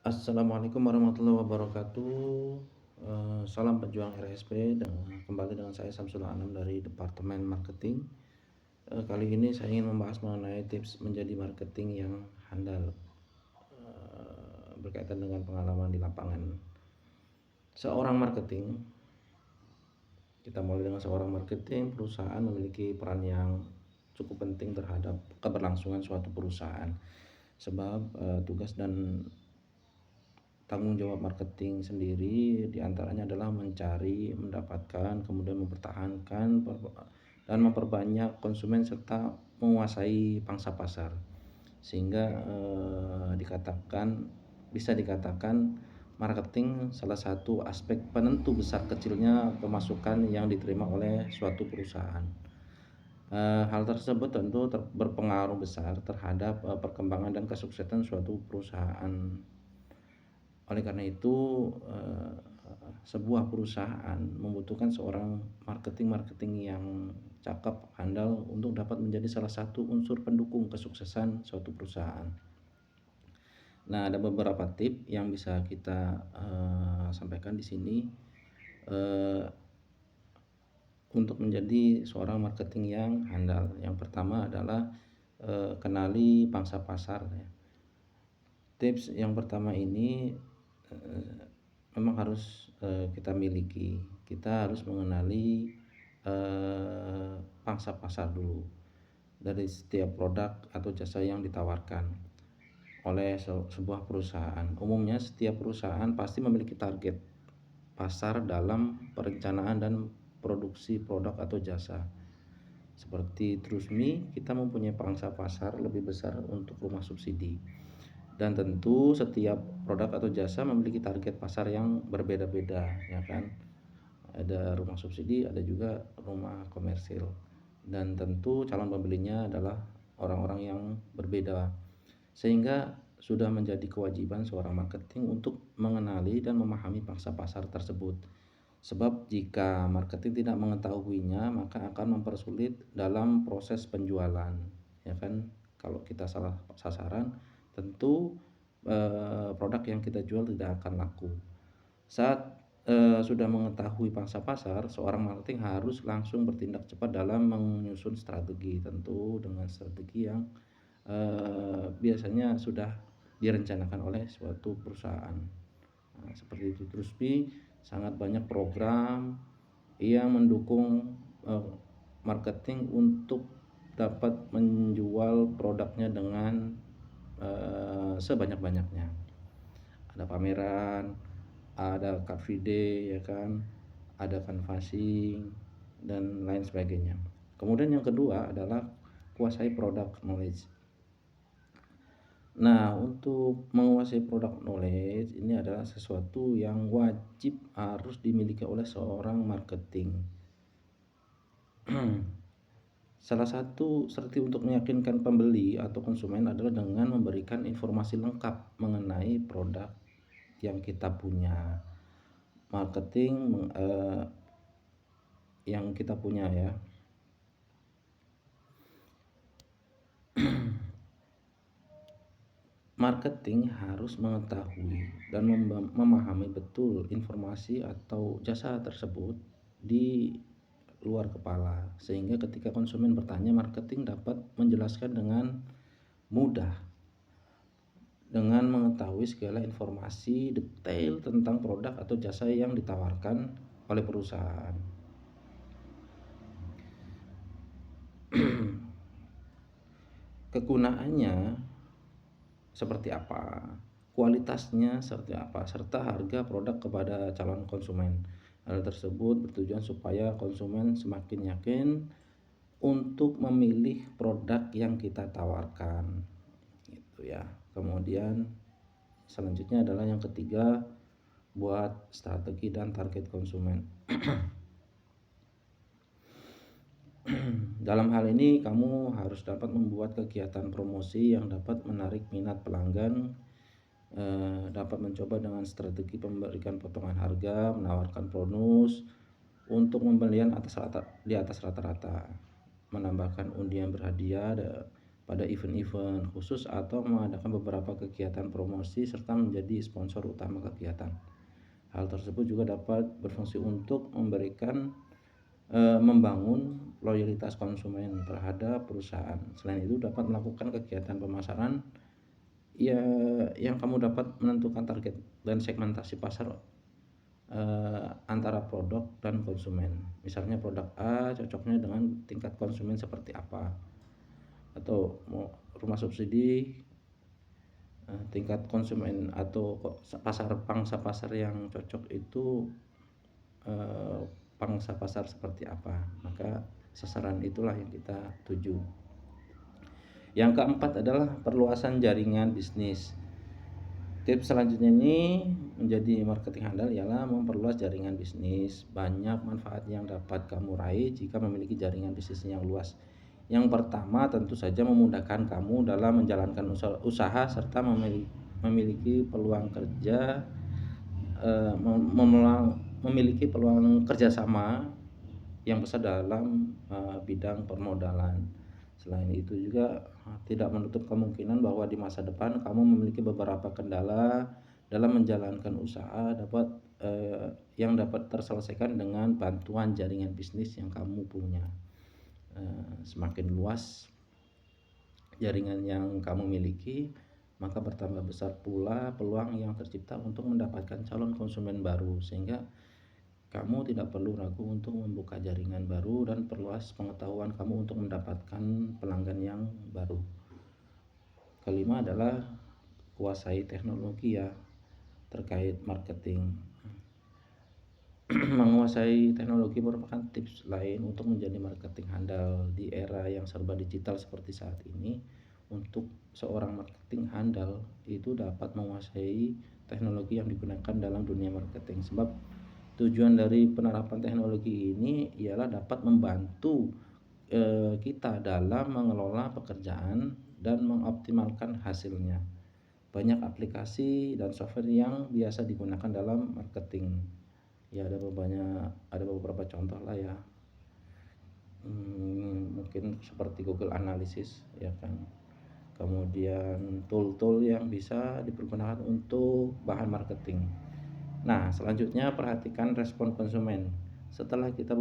Assalamualaikum warahmatullahi wabarakatuh. Salam pejuang RSP dan kembali dengan saya Samsul Anam dari Departemen Marketing. Kali ini saya ingin membahas mengenai tips menjadi marketing yang handal, berkaitan dengan pengalaman di lapangan. Seorang marketing, kita mulai dengan seorang marketing, perusahaan memiliki peran yang cukup penting terhadap keberlangsungan suatu perusahaan. Sebab tugas dan tanggung jawab marketing sendiri diantaranya adalah mencari, mendapatkan, kemudian mempertahankan dan memperbanyak konsumen serta menguasai pangsa pasar, sehingga bisa dikatakan marketing salah satu aspek penentu besar kecilnya pemasukan yang diterima oleh suatu perusahaan. Hal tersebut tentu berpengaruh besar terhadap perkembangan dan kesuksesan suatu perusahaan. Oleh karena itu, sebuah perusahaan membutuhkan seorang marketing yang cakap, handal untuk dapat menjadi salah satu unsur pendukung kesuksesan suatu perusahaan. Nah, ada beberapa tips yang bisa kita sampaikan di sini untuk menjadi seorang marketing yang handal. Yang pertama adalah kenali pangsa pasar, ya. Tips yang pertama ini memang harus kita miliki. Kita harus mengenali pangsa pasar dulu dari setiap produk atau jasa yang ditawarkan oleh sebuah perusahaan. Umumnya setiap perusahaan pasti memiliki target pasar dalam perencanaan dan produksi produk atau jasa. Seperti Trusmi, kita mempunyai pangsa pasar lebih besar untuk rumah subsidi. Dan tentu setiap produk atau jasa memiliki target pasar yang berbeda-beda, ya kan. Ada rumah subsidi, ada juga rumah komersil, dan tentu calon pembelinya adalah orang-orang yang berbeda, sehingga sudah menjadi kewajiban seorang marketing untuk mengenali dan memahami pangsa pasar tersebut. Sebab jika marketing tidak mengetahuinya, maka akan mempersulit dalam proses penjualan, ya kan. Kalau kita salah sasaran, tentu produk yang kita jual tidak akan laku. Saat sudah mengetahui pangsa pasar, seorang marketing harus langsung bertindak cepat dalam menyusun strategi, tentu dengan strategi yang biasanya sudah direncanakan oleh suatu perusahaan. Nah, seperti itu. Terus sangat banyak program yang mendukung marketing untuk dapat menjual produknya dengan sebanyak-banyaknya. Ada pameran, ada car free day, ya kan, ada canvassing dan lain sebagainya. Kemudian yang kedua adalah kuasai product knowledge. Nah, untuk menguasai product knowledge ini adalah sesuatu yang wajib harus dimiliki oleh seorang marketing. Salah satu strategi untuk meyakinkan pembeli atau konsumen adalah dengan memberikan informasi lengkap mengenai produk yang kita punya. Marketing yang kita punya, ya. Marketing harus mengetahui dan memahami betul informasi atau jasa tersebut di luar kepala, sehingga ketika konsumen bertanya, marketing dapat menjelaskan dengan mudah dengan mengetahui segala informasi detail tentang produk atau jasa yang ditawarkan oleh perusahaan. Kegunaannya seperti apa, kualitasnya seperti apa, serta harga produk kepada calon konsumen. Hal tersebut bertujuan supaya konsumen semakin yakin untuk memilih produk yang kita tawarkan, gitu ya. Kemudian selanjutnya adalah yang ketiga, buat strategi dan target konsumen. Dalam hal ini kamu harus dapat membuat kegiatan promosi yang dapat menarik minat pelanggan, dapat mencoba dengan strategi memberikan potongan harga, menawarkan bonus untuk pembelian di atas rata-rata, menambahkan undian berhadiah pada event-event khusus atau mengadakan beberapa kegiatan promosi serta menjadi sponsor utama kegiatan. Hal tersebut juga dapat berfungsi untuk membangun loyalitas konsumen terhadap perusahaan. Selain itu dapat melakukan kegiatan pemasaran ya, yang kamu dapat menentukan target dan segmentasi pasar antara produk dan konsumen. Misalnya produk A cocoknya dengan tingkat konsumen seperti apa, atau rumah subsidi tingkat konsumen atau pangsa pasar yang cocok itu pangsa pasar seperti apa, maka sasaran itulah yang kita tuju. Yang keempat adalah perluasan jaringan bisnis. Tips selanjutnya ini menjadi marketing handal ialah memperluas jaringan bisnis. Banyak manfaat yang dapat kamu raih jika memiliki jaringan bisnis yang luas. Yang pertama tentu saja memudahkan kamu dalam menjalankan usaha serta memiliki peluang kerja, memiliki peluang kerjasama yang besar dalam bidang permodalan. Selain itu juga tidak menutup kemungkinan bahwa di masa depan kamu memiliki beberapa kendala dalam menjalankan usaha yang dapat terselesaikan dengan bantuan jaringan bisnis yang kamu punya. Semakin luas jaringan yang kamu miliki, maka bertambah besar pula peluang yang tercipta untuk mendapatkan calon konsumen baru, sehingga kamu tidak perlu ragu untuk membuka jaringan baru dan perluas pengetahuan kamu untuk mendapatkan pelanggan yang baru. Kelima adalah kuasai teknologi ya terkait marketing. Menguasai teknologi merupakan tips lain untuk menjadi marketing handal di era yang serba digital seperti saat ini. Untuk seorang marketing handal itu dapat menguasai teknologi yang digunakan dalam dunia marketing, sebab tujuan dari penerapan teknologi ini ialah dapat membantu kita dalam mengelola pekerjaan dan mengoptimalkan hasilnya. Banyak aplikasi dan software yang biasa digunakan dalam marketing. Ya ada beberapa contoh lah ya. Mungkin seperti Google Analytics ya kan. Kemudian tool-tool yang bisa dipergunakan untuk bahan marketing. Nah, selanjutnya perhatikan respon konsumen. Setelah kita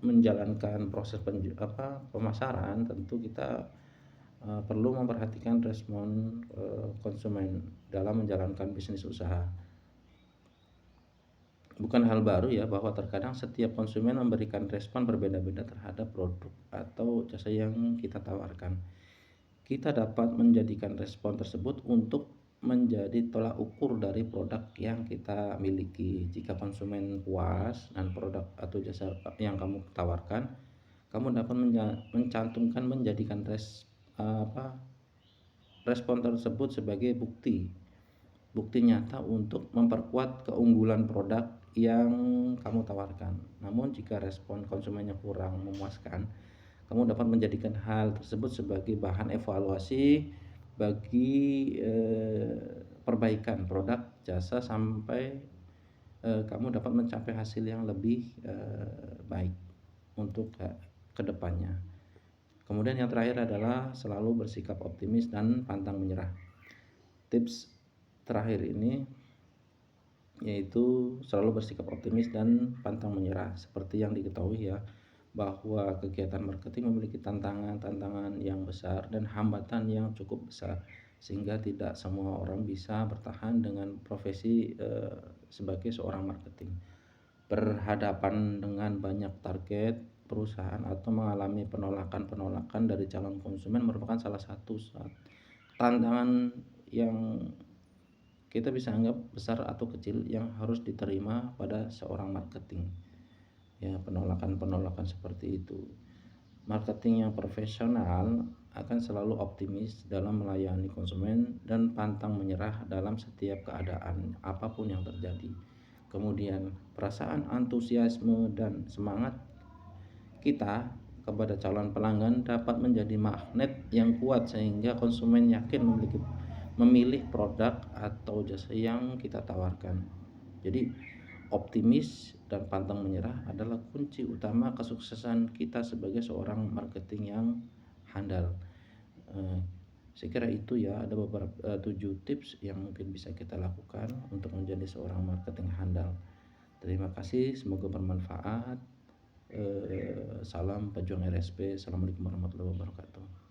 menjalankan proses pemasaran, tentu kita perlu memperhatikan respon konsumen dalam menjalankan bisnis usaha. Bukan hal baru ya bahwa terkadang setiap konsumen memberikan respon berbeda-beda terhadap produk atau jasa yang kita tawarkan. Kita dapat menjadikan respon tersebut untuk menjadi tolak ukur dari produk yang kita miliki. Jika konsumen puas dan produk atau jasa yang kamu tawarkan, kamu dapat menjadikan respon tersebut sebagai bukti nyata untuk memperkuat keunggulan produk yang kamu tawarkan. Namun jika respon konsumennya kurang memuaskan, kamu dapat menjadikan hal tersebut sebagai bahan evaluasi bagi perbaikan produk jasa sampai kamu dapat mencapai hasil yang lebih baik untuk kedepannya. Kemudian yang terakhir adalah selalu bersikap optimis dan pantang menyerah. Tips terakhir ini yaitu selalu bersikap optimis dan pantang menyerah. Seperti yang diketahui ya, bahwa kegiatan marketing memiliki tantangan yang besar dan hambatan yang cukup besar, sehingga tidak semua orang bisa bertahan dengan profesi sebagai seorang marketing. Berhadapan dengan banyak target perusahaan atau mengalami penolakan dari calon konsumen merupakan salah satu tantangan yang kita bisa anggap besar atau kecil yang harus diterima pada seorang marketing. Ya, penolakan seperti itu. Marketing yang profesional akan selalu optimis dalam melayani konsumen dan pantang menyerah dalam setiap keadaan apapun yang terjadi. Kemudian perasaan antusiasme dan semangat kita kepada calon pelanggan dapat menjadi magnet yang kuat sehingga konsumen yakin memilih produk atau jasa yang kita tawarkan. Jadi optimis dan pantang menyerah adalah kunci utama kesuksesan kita sebagai seorang marketing yang handal. Saya kira itu ya, ada beberapa 7 tips yang mungkin bisa kita lakukan untuk menjadi seorang marketing handal. Terima kasih, semoga bermanfaat. Salam pejuang RSP. Assalamualaikum warahmatullahi wabarakatuh.